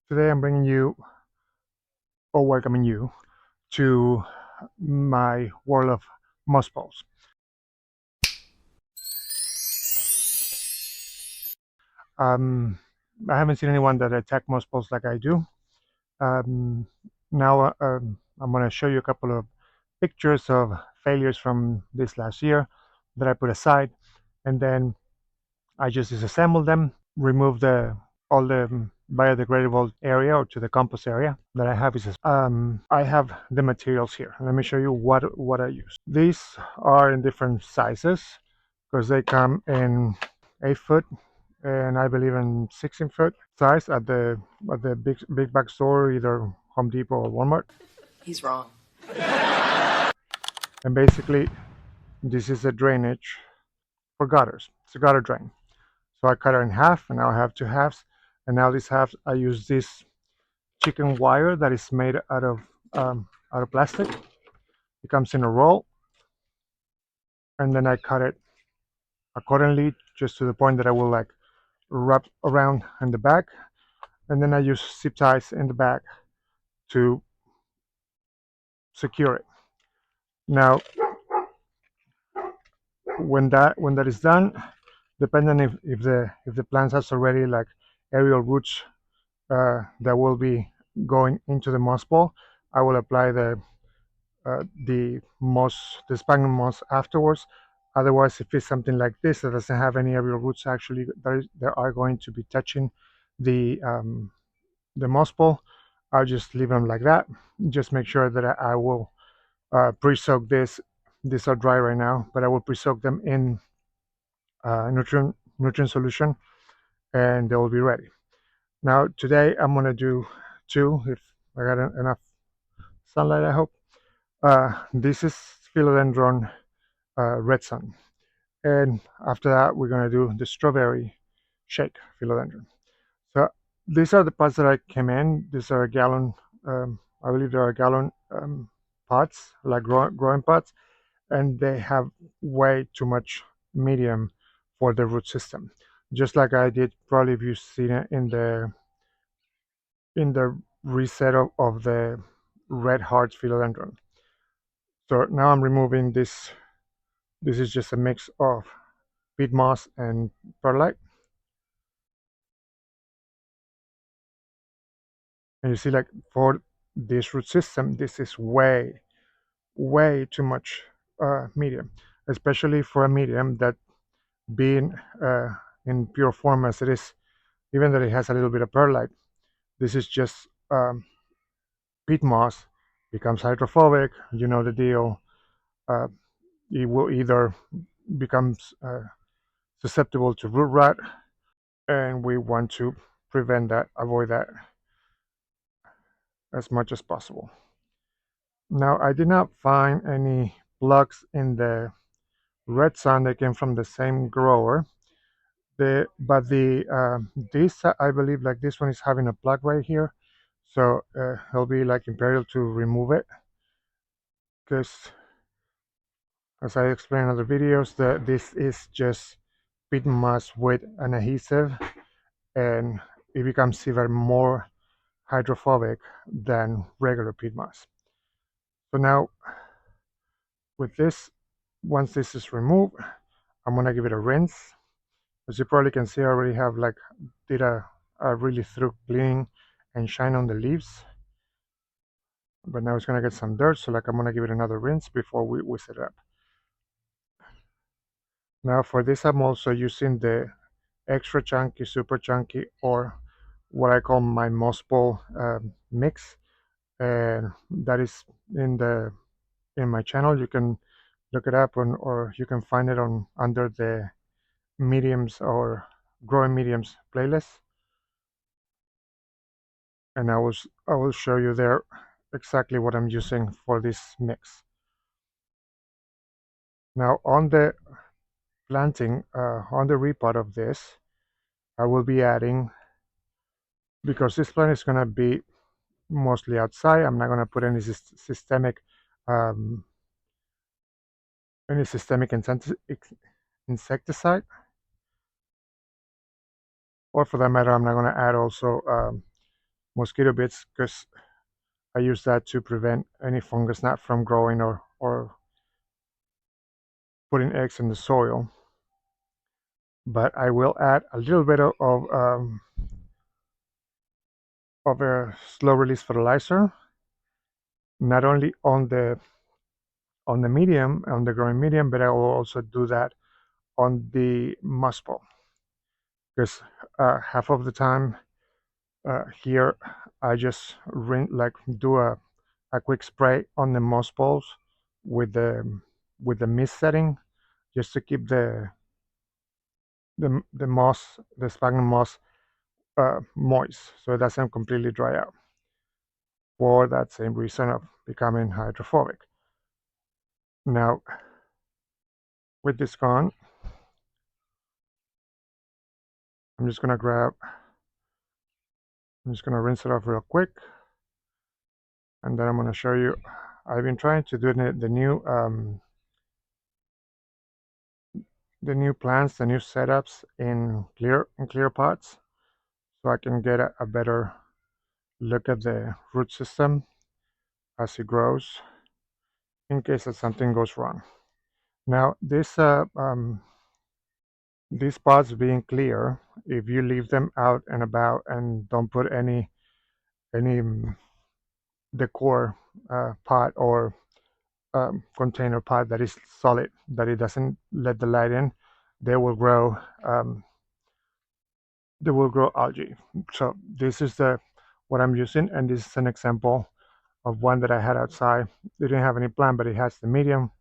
Today I'm bringing you, or welcoming you, to my world of moss poles. Um, I haven't seen anyone that attack moss poles like I do. Um, now I'm going to show you a couple of pictures of failures from this last year that I put aside, and then I just disassemble them, remove the all the biodegradable area or to the compost area that I have. I have the materials here. Let me show you what I use. These are in different sizes because they come in 8 foot and I believe in 16-foot size at the big box store, either Home Depot or Walmart. He's wrong. And basically, this is a drainage for gutters. It's a gutter drain. So I cut it in half, and now I have two halves. And now these halves, I use this chicken wire that is made out of plastic. It comes in a roll, and then I cut it accordingly, just to the point that I will like wrap around in the back, and then I use zip ties in the back to secure it. Now, when that is done, depending if the plant has already like aerial roots that will be going into the moss ball, I will apply the moss, the sphagnum moss afterwards. Otherwise, if it's something like this that doesn't have any aerial roots, actually, they are going to be touching the um, the moss ball. I'll just leave them like that. Just make sure that I will pre-soak this. These are dry right now, but I will pre-soak them in nutrient solution, and they will be ready. Now today I'm gonna do two, if I got enough sunlight, I hope. This is Philodendron Red Sun, and after that we're gonna do the strawberry shake philodendron. So these are the pots that I came in. These are a gallon. I believe they are gallon pots, like growing pots, and they have way too much medium for the root system. Just like I did, probably if you've seen it in the reset of the red heart philodendron. So now I'm removing this. This is just a mix of peat moss and perlite. And you see, like for this root system, this is way too much medium, especially for a medium that being in pure form as it is, even though it has a little bit of perlite, this is just peat moss, becomes hydrophobic. You know the deal. Uh, it will either becomes susceptible to root rot, and we want to prevent that, avoid that as much as possible. Now, I did not find any plugs in the red sun that came from the same grower. But this I believe like this one is having a plug right here, so it'll be like imperial to remove it because, as I explained in other videos, this is just peat moss with an adhesive, and it becomes even more hydrophobic than regular peat moss. So now with this, once this is removed, I'm gonna give it a rinse. As you probably can see, I already have like did a really thorough cleaning and shine on the leaves, but now it's gonna get some dirt, so like I'm gonna give it another rinse before we set it up. Now for this, I'm also using the extra chunky, super chunky, or what I call my moss ball mix, and that is in my channel. You can look it up on, or you can find it on under the mediums or growing mediums playlist, and I will show you there exactly what I'm using for this mix. Now on the planting, on the repot of this, I will be adding, because this plant is going to be mostly outside, I'm not going to put um, any systemic insecticide, or for that matter, I'm not going to add also mosquito bits, because I use that to prevent any fungus gnat from growing or putting eggs in the soil. But I will add a little bit of a slow release fertilizer, not only on the medium, on the growing medium, but I will also do that on the moss pole, because half of the time here I just do a quick spray on the moss poles with the mist setting, just to keep the moss, the sphagnum moss, moist, so it doesn't completely dry out, for that same reason of becoming hydrophobic. Now, with this gone, I'm just gonna rinse it off real quick, and then I'm gonna show you. I've been trying to do the new plants, the new setups in clear pots, so I can get a better look at the root system as it grows, in case that something goes wrong. Now, these pots being clear, if you leave them out and about and don't put any decor pot or container pot that is solid, that it doesn't let the light in, they will grow um, algae. So this is what I'm using, and this is an example of one that I had outside. It didn't have any plant, but it has the medium,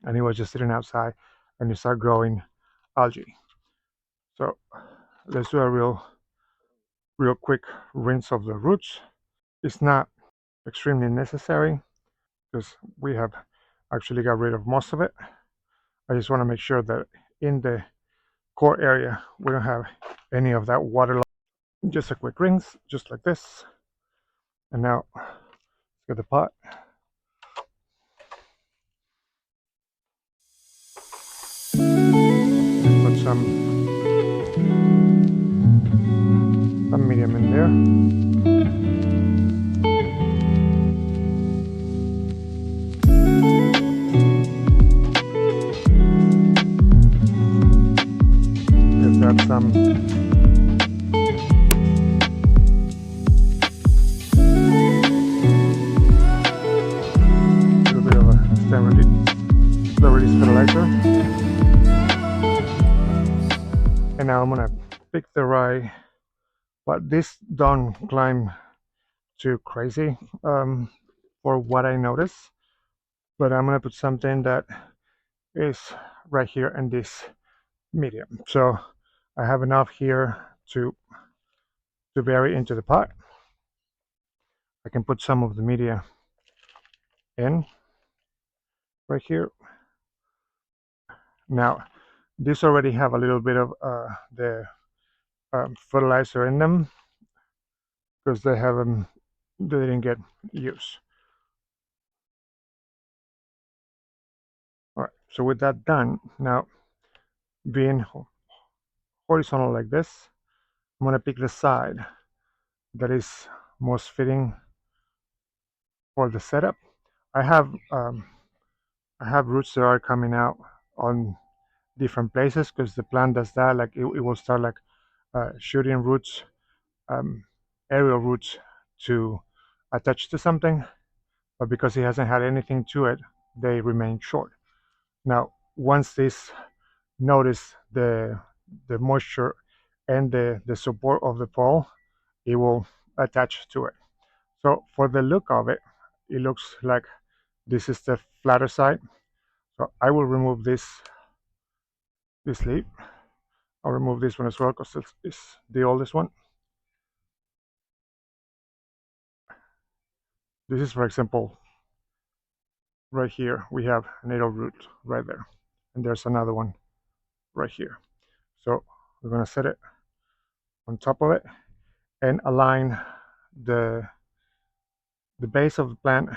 and it was just sitting outside, and it started growing algae. So let's do a real quick rinse of the roots. It's not extremely necessary, because we have actually got rid of most of it. I just want to make sure that in the core area we don't have any of that water. Just a quick rinse, just like this. And now let's get the pot. Put some medium in there. Got some little bit of a slow release fertilizer, and now I'm gonna pick the rye, but this don't climb too crazy for what I notice. But I'm gonna put something that is right here in this medium, so I have enough here to bury into the pot. I can put some of the media in right here. Now, these already have a little bit of the fertilizer in them, because they didn't get used. All right, so with that done, now being horizontal like this, I'm gonna pick the side that is most fitting for the setup. I have roots that are coming out on different places, because the plant does that. Like it will start like shooting roots, um, aerial roots, to attach to something, but because it hasn't had anything to it, they remain short. Now, once this notice the moisture and the support of the pole, it will attach to it. So for the look of it, it looks like this is the flatter side. So I will remove this leaf. I'll remove this one as well, because it's the oldest one. This is, for example, right here we have a natal root right there, and there's another one right here. So we're going to set it on top of it and align the base of the plant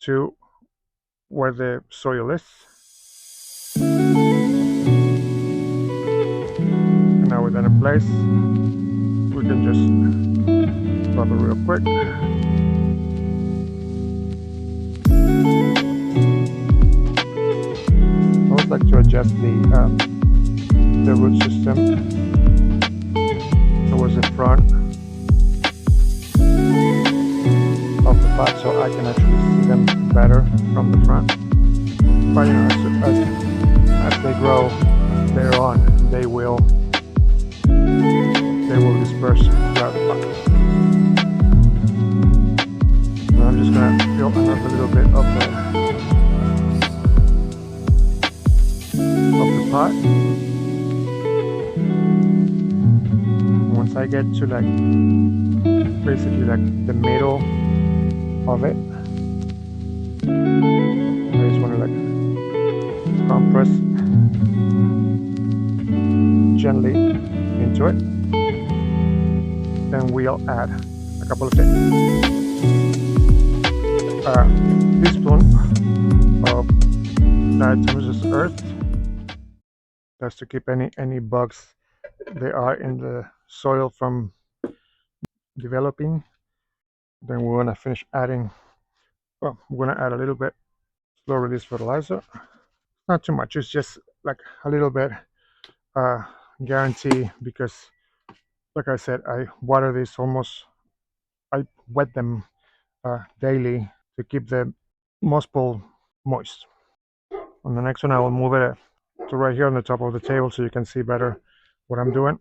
to where the soil is. And now with that in place, we can just rub it real quick. I always like to adjust the root system towards the front of the pot so I can actually see them better from the front. But you know, as they grow later on, they will disperse throughout the pot. So I'm just gonna fill another little bit of the pot. Once I get to like basically like the middle of it, I just want to like compress gently into it. Then we'll add a couple of things. A teaspoon of diatomaceous earth. That's to keep any bugs they are in the soil from developing. Then we're gonna finish adding. Well, we're gonna add a little bit slow release fertilizer. Not too much. It's just like a little bit. Guarantee, because like I said, I water this almost. I wet them daily to keep the moss pole moist. On the next one, I will move it to right here on the top of the table so you can see better what I'm doing.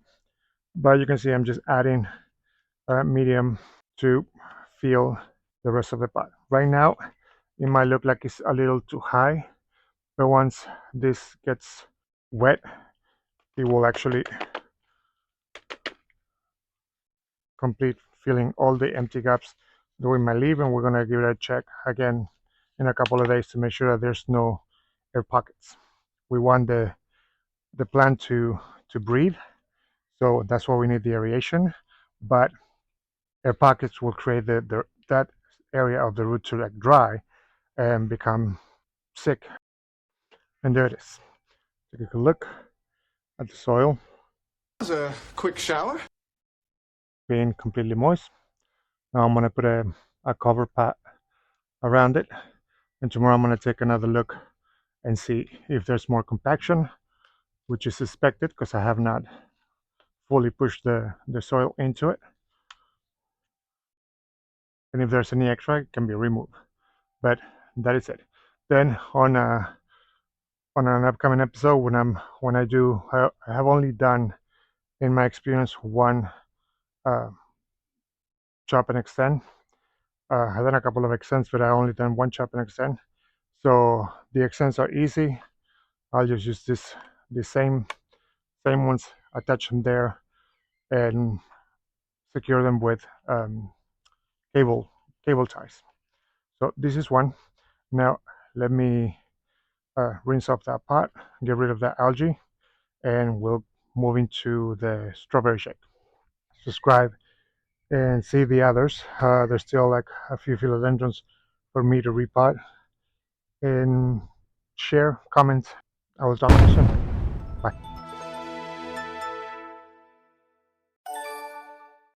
But you can see I'm just adding medium to feel the rest of the pot. Right now, it might look like it's a little too high, but once this gets wet, it will actually complete filling all the empty gaps during my leave, and we're going to give it a check again in a couple of days to make sure that there's no air pockets. We want the plant to breathe, so that's why we need the aeration, but air pockets will create that area of the root to like dry and become sick. And there it is. Take a good look at the soil. That was a quick shower. Being completely moist. Now I'm going to put a cover pat around it, and tomorrow I'm going to take another look and see if there's more compaction, which is suspected because I have not fully pushed the soil into it. And if there's any extra, it can be removed. But that is it. Then on an upcoming episode, when I have only done, in my experience, one chop and extend. I've done a couple of extends, but I only done one chop and extend. So the extends are easy. I'll just use the same ones, attach them there, and secure them with cable ties. So this is one. Now let me rinse off that pot, get rid of that algae, and we'll move into the strawberry shake. Subscribe and see the others. There's still like a few philodendrons for me to repot, and share, comment. I will talk to you soon. Bye.